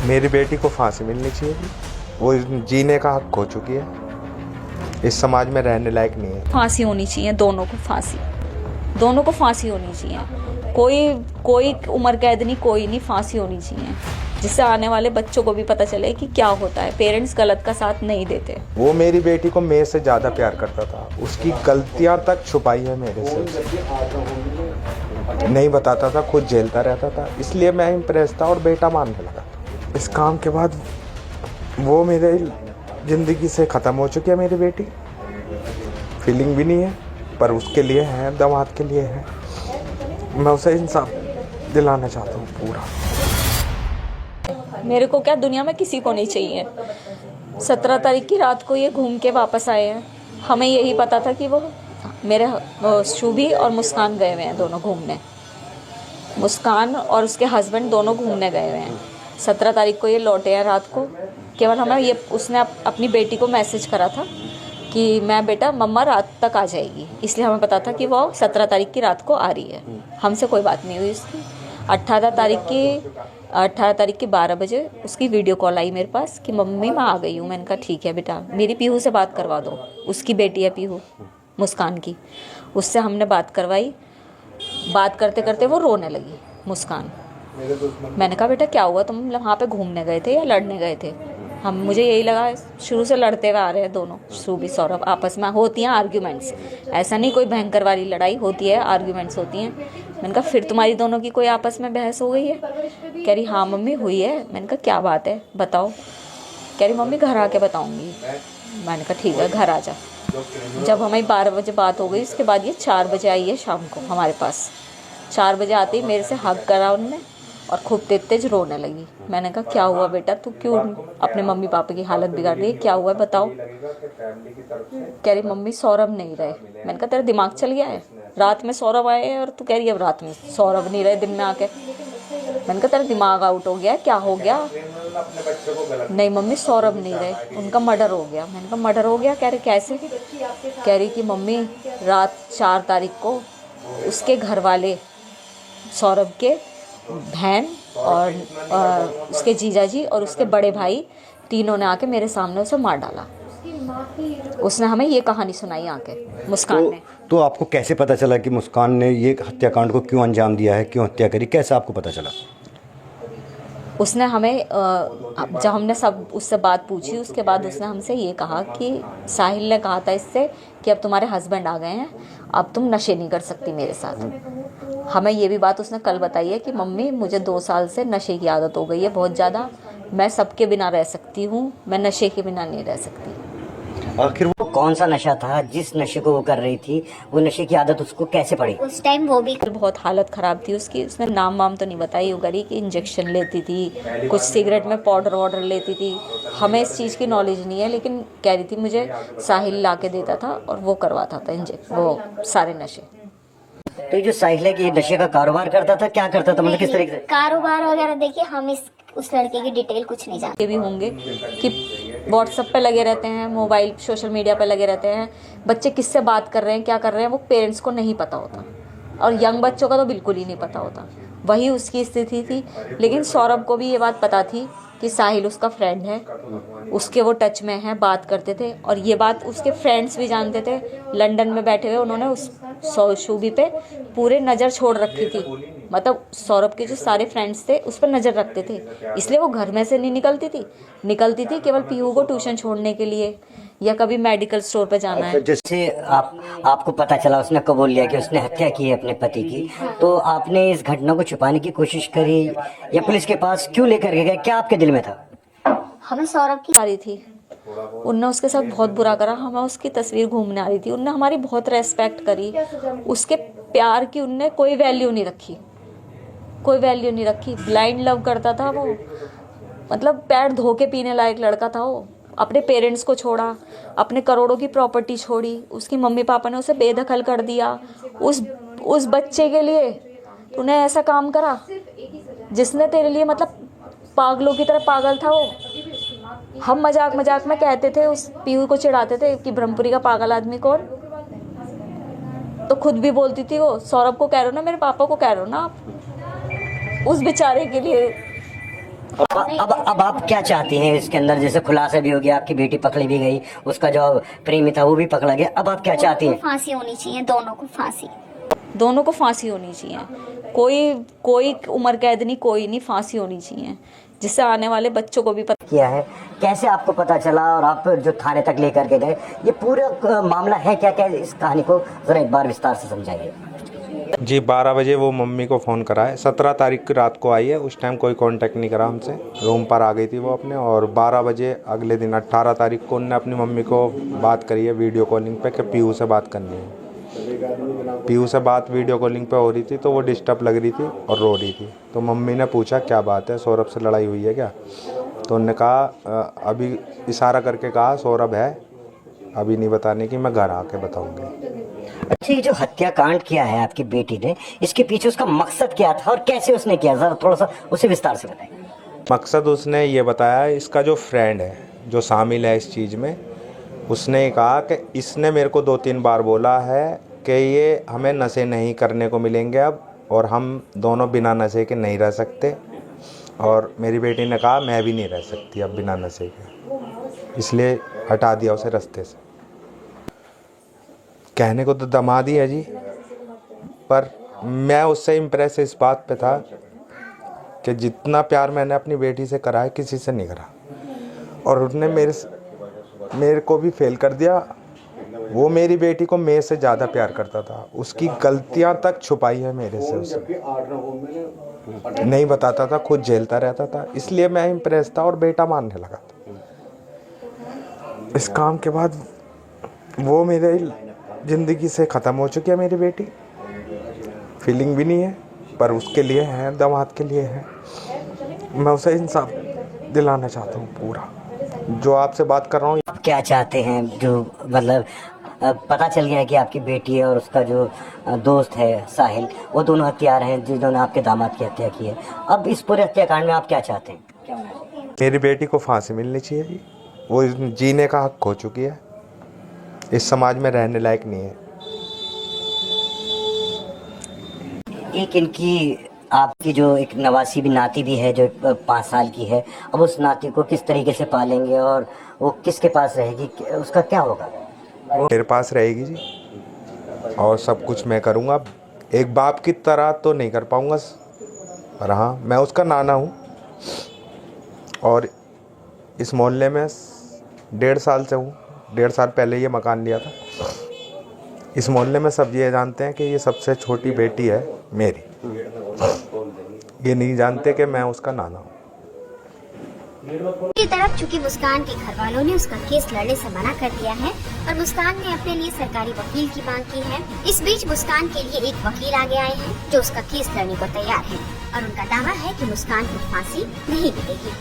मेरी बेटी को फांसी मिलनी चाहिए। वो जीने का हक खो चुकी है, इस समाज में रहने लायक नहीं है। फांसी होनी चाहिए दोनों को, दोनों को फांसी होनी चाहिए। कोई उम्र कैद नहीं, कोई नहीं, फांसी होनी चाहिए, जिससे आने वाले बच्चों को भी पता चले कि क्या होता है। पेरेंट्स गलत का साथ नहीं देते। वो मेरी बेटी को मेरे से ज़्यादा प्यार करता था, उसकी गलतियां तक छुपाई है मेरे से, नहीं बताता था, खुद झेलता रहता था, इसलिए मैं इम्प्रेस था और बेटा मानने लगा। इस काम के बाद वो मेरे ज़िंदगी से ख़त्म हो चुकी है मेरी बेटी। फीलिंग भी नहीं है, पर उसके लिए है, दामाद के लिए है। मैं उसे इंसाफ दिलाना चाहता हूँ पूरा। मेरे को क्या, दुनिया में किसी को नहीं चाहिए। 17 तारीख की रात को ये घूम के वापस आए हैं। हमें यही पता था कि वो शुभी और मुस्कान गए हुए हैं दोनों घूमने। मुस्कान और उसके हस्बैंड दोनों घूमने गए हुए हैं। 17 तारीख को ये लौटे हैं रात को। केवल हमें उसने अपनी बेटी को मैसेज करा था कि मैं बेटा मम्मा रात तक आ जाएगी, इसलिए हमें पता था कि वो 17 तारीख की रात को आ रही है। हमसे कोई बात नहीं हुई उसकी। 18 तारीख की 12 बजे उसकी वीडियो कॉल आई मेरे पास कि मम्मी मैं आ गई हूँ। मैंने कहा ठीक है बेटा, मेरी पीहू से बात करवा दो। उसकी बेटी है पीहू, मुस्कान की, उससे हमने बात करवाई। बात करते करते वो रोने लगी मुस्कान। मैंने कहा बेटा क्या हुआ, तुम वहाँ पे घूमने गए थे या लड़ने गए थे? मुझे यही लगा, शुरू से लड़ते हुए आ रहे हैं दोनों, शुभी सौरभ आपस में। होती हैं आर्ग्यूमेंट्स, ऐसा नहीं कोई भयंकर वाली लड़ाई होती है, आर्ग्यूमेंट्स होती हैं। मैंने कहा फिर तुम्हारी दोनों की कोई आपस में बहस हो गई है? कह रही हाँ मम्मी हुई है। मैंने कहा क्या बात है बताओ? कह रही मम्मी घर आके बताऊँगी। मैंने कहा ठीक है घर आ जा। जब हमारी 12 बजे बात हो गई, उसके बाद ये 4 बजे आई है शाम को हमारे पास। 4 बजे आते ही मेरे से हग करा उनने और खूब तेज रोने लगी। मैंने कहा क्या हुआ बेटा, तू क्यों अपने मम्मी पापा की हालत बिगाड़ रही है, क्या हुआ बताओ? कह रही मम्मी सौरभ नहीं रहे। मैंने कहा तेरा दिमाग चल गया है? रात में सौरभ आए हैं और तू कह रही है अब रात में सौरभ नहीं रहे दिन में आके। मैंने कहा तेरा दिमाग आउट हो गया, क्या हो गया? नहीं मम्मी सौरभ नहीं रहे, उनका मर्डर हो गया। मैंने कहा मर्डर हो गया? कह रही कैसे? कह रही कि मम्मी रात 4 तारीख को उसके घर वाले, सौरभ के बहन और उसके जीजाजी और उसके बड़े भाई, तीनों ने आके मेरे सामने उसे मार डाला। उसने हमें ये कहानी सुनाई आके, मुस्कान ने। तो आपको कैसे पता चला कि मुस्कान ने ये हत्याकांड को क्यों अंजाम दिया है, क्यों हत्या करी, कैसे आपको पता चला? उसने हमें जब हमने सब उससे बात पूछी, उसके बाद उसने हमसे ये कहा कि साहिल ने कहा था इससे कि अब तुम्हारे हस्बैंड आ गए हैं, अब तुम नशे नहीं कर सकती मेरे साथ। हमें ये भी बात उसने कल बताई है कि मम्मी मुझे 2 साल से नशे की आदत हो गई है बहुत ज़्यादा, मैं सबके बिना रह सकती हूँ, मैं नशे के बिना नहीं रह सकती। आखिर वो कौन सा नशा था जिस नशे को वो कर रही थी, वो नशे की आदत उसको कैसे पड़ी? उस टाइम वो भी बहुत हालत ख़राब थी उसकी। उसने नाम वाम तो नहीं बताई, वो करी कि इंजेक्शन लेती थी, कुछ सिगरेट में पाउडर वाउडर लेती थी। हमें इस चीज़ की नॉलेज नहीं है, लेकिन कह रही थी मुझे साहिल ला के देता था और वो करवाता था वो सारे नशे। तो जो साहिल है कि नशे का कारोबार करता था, क्या करता था, मतलब किस तरीके से कारोबार वगैरह? देखिए हम उस लड़के की डिटेल कुछ नहीं जानते। ये भी होंगे कि व्हाट्सएप पे लगे रहते हैं, मोबाइल सोशल मीडिया पे लगे रहते हैं, बच्चे किससे बात कर रहे हैं, क्या कर रहे हैं, वो पेरेंट्स को नहीं पता होता, और यंग बच्चों का तो बिल्कुल ही नहीं पता होता। वही उसकी स्थिति थी। लेकिन सौरभ को भी ये बात पता थी कि साहिल उसका फ्रेंड है, उसके वो टच में है, बात करते थे, और ये बात उसके फ्रेंड्स भी जानते थे। लंदन में बैठे हुए उन्होंने उस शुभी पे पूरे नज़र छोड़ रखी थी, मतलब सौरभ के जो सारे फ्रेंड्स थे उस पर नज़र रखते थे, इसलिए वो घर में से नहीं निकलती थी केवल पीहू को ट्यूशन छोड़ने के लिए या कभी मेडिकल स्टोर पे जाना है। जैसे आपको पता चला, उसने कबूल लिया कि उसने हत्या की है अपने पति की, तो आपने इस घटना को छुपाने की कोशिश करी या पुलिस के पास क्यों लेकर के गए, क्या आपके दिल में था? हमें सौरभ की आ रही थी, उनने उसके साथ बहुत बुरा करा। हमें उसकी तस्वीर घूमने आ रही थी, उनने हमारी बहुत रेस्पेक्ट करी, उसके प्यार की उनने कोई वैल्यू नहीं रखी, ब्लाइंड लव करता था वो, मतलब पैर धो के पीने लायक लड़का था वो। अपने पेरेंट्स को छोड़ा, अपने करोड़ों की प्रॉपर्टी छोड़ी, उसकी मम्मी पापा ने उसे बेदखल कर दिया उस बच्चे के लिए। तूने ऐसा काम करा जिसने तेरे लिए, मतलब पागलों की तरह पागल था वो। हम मजाक में कहते थे, उस पीहू को चिढ़ाते थे कि ब्रह्मपुरी का पागल आदमी कौन, तो खुद भी बोलती थी वो। सौरभ को कह रहे हो ना, मेरे पापा को कह रहे हो ना आप, उस बेचारे के लिए अब आप क्या चाहती हैं इसके अंदर? जैसे खुलासा भी हो गया, आपकी बेटी पकड़ी भी गई, उसका जो प्रेमी था वो भी पकड़ा गया, अब आप क्या चाहती हैं? फांसी होनी चाहिए, दोनों को फांसी। दोनों को फांसी होनी चाहिए। कोई उम्र कैद नहीं, कोई नहीं, फांसी होनी चाहिए, जिससे आने वाले बच्चों को भी पता। किया है, कैसे आपको पता चला और आप जो थाने तक लेकर के गए, ये पूरा मामला है क्या? क्या इस कहानी को जरा एक बार विस्तार से समझाइए। जी 12 बजे वो मम्मी को फ़ोन करा है, 17 तारीख की रात को आई है, उस टाइम कोई कांटेक्ट नहीं करा हमसे, रूम पर आ गई थी वो अपने। और 12 बजे अगले दिन 18 तारीख को उनने अपनी मम्मी को बात करी है वीडियो कॉलिंग पे कि पीयू से बात करनी है। पीयू से बात वीडियो कॉलिंग पे हो रही थी तो वो डिस्टर्ब लग रही थी और रो रही थी। तो मम्मी ने पूछा क्या बात है, सौरभ से लड़ाई हुई है क्या? तो उन्होंने कहा अभी इशारा करके कहा सौरभ है, अभी नहीं बताने की, मैं घर आके बताऊँगी। अच्छा, ये जो हत्याकांड किया है आपकी बेटी ने, इसके पीछे उसका मकसद क्या था और कैसे उसने किया, जरा थोड़ा सा उसे विस्तार से बताइए। मकसद उसने ये बताया, इसका जो फ्रेंड है जो शामिल है इस चीज़ में, उसने कहा कि इसने मेरे को 2-3 बार बोला है कि ये हमें नशे नहीं करने को मिलेंगे अब, और हम दोनों बिना नशे के नहीं रह सकते। और मेरी बेटी ने कहा मैं भी नहीं रह सकती अब बिना नशे के, इसलिए हटा दिया उसे रास्ते से। कहने को तो दामाद ही है जी, पर मैं उससे इम्प्रेस इस बात पे था कि जितना प्यार मैंने अपनी बेटी से करा है किसी से नहीं करा, और उसने मेरे को भी फेल कर दिया। वो मेरी बेटी को मेरे से ज़्यादा प्यार करता था, उसकी गलतियां तक छुपाई है मेरे से, उसे नहीं बताता था, खुद झेलता रहता था, इसलिए मैं इम्प्रेस था और बेटा मानने लगा था। इस काम के बाद वो मेरे ज़िंदगी से ख़त्म हो चुकी है मेरी बेटी। फीलिंग भी नहीं है, पर उसके लिए है, दामाद के लिए है। मैं उसे इंसाफ दिलाना चाहता हूँ पूरा, जो आपसे बात कर रहा हूँ। आप क्या चाहते हैं? जो मतलब पता चल गया है कि आपकी बेटी है और उसका जो दोस्त है साहिल, वो दोनों हत्यार हैं जिन्होंने आपके दामाद की हत्या की है। अब इस पूरे हत्याकांड में आप क्या चाहते हैं? क्या होना चाहिए? मेरी बेटी को फांसी मिलनी चाहिए जी, वो जीने का हक खो चुकी है, इस समाज में रहने लायक नहीं है। एक इनकी आपकी जो एक नवासी भी नाती भी है जो 5 साल की है, अब उस नाती को किस तरीके से पालेंगे और वो किसके पास रहेगी, उसका क्या होगा? मेरे पास रहेगी जी, और सब कुछ मैं करूँगा। एक बाप की तरह तो नहीं कर पाऊँगा, पर हाँ मैं उसका नाना हूँ, और इस मोहल्ले में 1.5 साल से हूँ। 1.5 साल पहले ये मकान लिया था। इस मोहल्ले में सब ये जानते हैं कि ये सबसे छोटी बेटी है मेरी, ये नहीं जानते कि मैं उसका नाना हूँ। दूसरी तरफ चूंकि मुस्कान के घर वालों ने उसका केस लड़ने से मना कर दिया है और मुस्कान ने अपने लिए सरकारी वकील की मांग की है। इस बीच मुस्कान के लिए एक वकील आगे आए हैं जो उसका केस लड़ने को तैयार है और उनका दावा है कि मुस्कान को फांसी नहीं मिलेगी।